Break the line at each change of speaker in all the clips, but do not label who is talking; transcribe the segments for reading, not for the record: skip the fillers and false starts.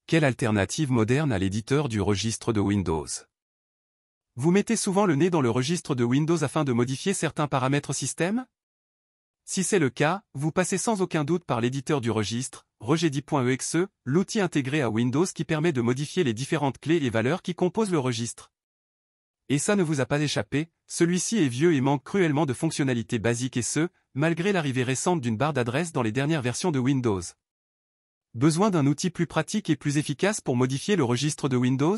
Quelle alternative moderne à l'éditeur du registre de Windows? Vous mettez souvent le nez dans le registre de Windows afin de modifier certains paramètres système? Si c'est le cas, vous passez sans aucun doute par l'éditeur du registre, regedi.exe, l'outil intégré à Windows qui permet de modifier les différentes clés et valeurs qui composent le registre. Et ça ne vous a pas échappé, celui-ci est vieux et manque cruellement de fonctionnalités basiques et ce, malgré l'arrivée récente d'une barre d'adresse dans les dernières versions de Windows. Besoin d'un outil plus pratique et plus efficace pour modifier le registre de Windows?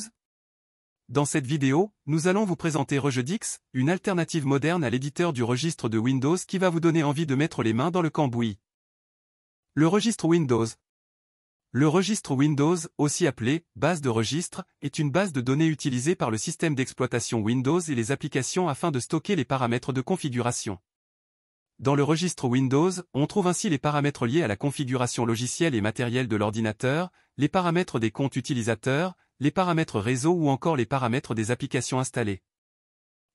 Dans cette vidéo, nous allons vous présenter Regedix, une alternative moderne à l'éditeur du registre de Windows qui va vous donner envie de mettre les mains dans le cambouis. Le registre Windows. Le registre Windows, aussi appelé base de registre, est une base de données utilisée par le système d'exploitation Windows et les applications afin de stocker les paramètres de configuration. Dans le registre Windows, on trouve ainsi les paramètres liés à la configuration logicielle et matérielle de l'ordinateur, les paramètres des comptes utilisateurs, les paramètres réseau ou encore les paramètres des applications installées.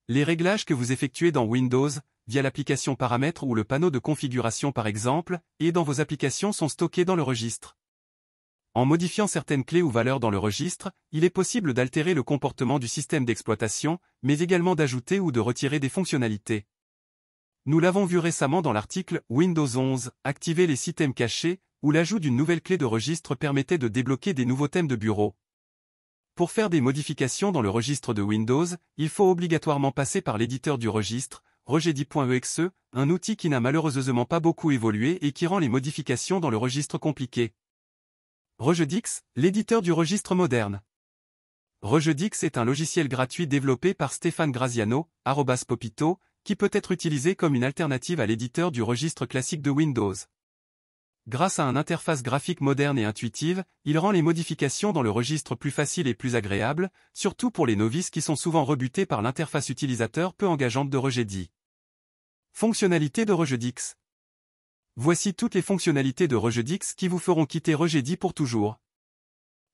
Les réglages que vous effectuez dans Windows, via l'application paramètres ou le panneau de configuration par exemple, et dans vos applications sont stockés dans le registre. En modifiant certaines clés ou valeurs dans le registre, il est possible d'altérer le comportement du système d'exploitation, mais également d'ajouter ou de retirer des fonctionnalités. Nous l'avons vu récemment dans l'article Windows 11, activer les systèmes cachés, où l'ajout d'une nouvelle clé de registre permettait de débloquer des nouveaux thèmes de bureau. Pour faire des modifications dans le registre de Windows, il faut obligatoirement passer par l'éditeur du registre, regedi.exe, un outil qui n'a malheureusement pas beaucoup évolué et qui rend les modifications dans le registre compliquées. Regedix, l'éditeur du registre moderne. Regedix est un logiciel gratuit développé par Stéphane Graziano, @popito, qui peut être utilisé comme une alternative à l'éditeur du registre classique de Windows. Grâce à une interface graphique moderne et intuitive, il rend les modifications dans le registre plus faciles et plus agréables, surtout pour les novices qui sont souvent rebutés par l'interface utilisateur peu engageante de Regedi. Fonctionnalités de Regedix. Voici toutes les fonctionnalités de Regedix qui vous feront quitter Regedi pour toujours.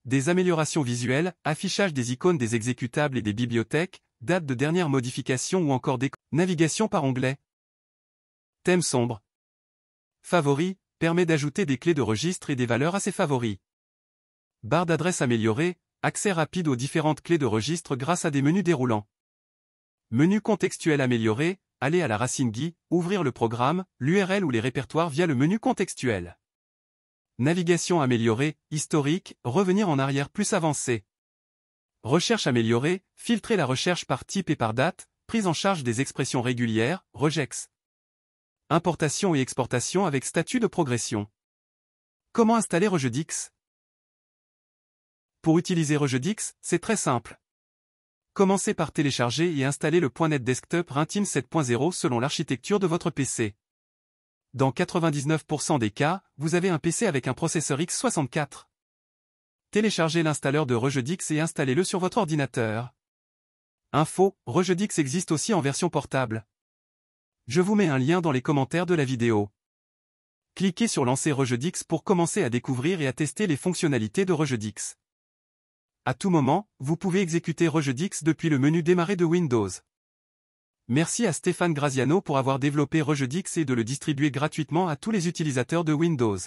Des améliorations visuelles, affichage des icônes des exécutables et des bibliothèques, date de dernière modification ou encore des navigation par onglet. Thème sombre. Favoris, permet d'ajouter des clés de registre et des valeurs à ses favoris. Barre d'adresse améliorée, accès rapide aux différentes clés de registre grâce à des menus déroulants. Menu contextuel amélioré, aller à la racine GUI, ouvrir le programme, l'URL ou les répertoires via le menu contextuel. Navigation améliorée, historique, revenir en arrière plus avancé. Recherche améliorée, filtrer la recherche par type et par date, prise en charge des expressions régulières, regex. Importation et exportation avec statut de progression. Comment installer Regedix? Pour utiliser Regedix, c'est très simple. Commencez par télécharger et installer le .NET Desktop Runtime 7.0 selon l'architecture de votre PC. Dans 99% des cas, vous avez un PC avec un processeur x64. Téléchargez l'installeur de Regedix et installez-le sur votre ordinateur. Info, Regedix existe aussi en version portable. Je vous mets un lien dans les commentaires de la vidéo. Cliquez sur Lancer Regedix pour commencer à découvrir et à tester les fonctionnalités de Regedix. À tout moment, vous pouvez exécuter Regedix depuis le menu Démarrer de Windows. Merci à Stéphane Graziano pour avoir développé Regedix et de le distribuer gratuitement à tous les utilisateurs de Windows.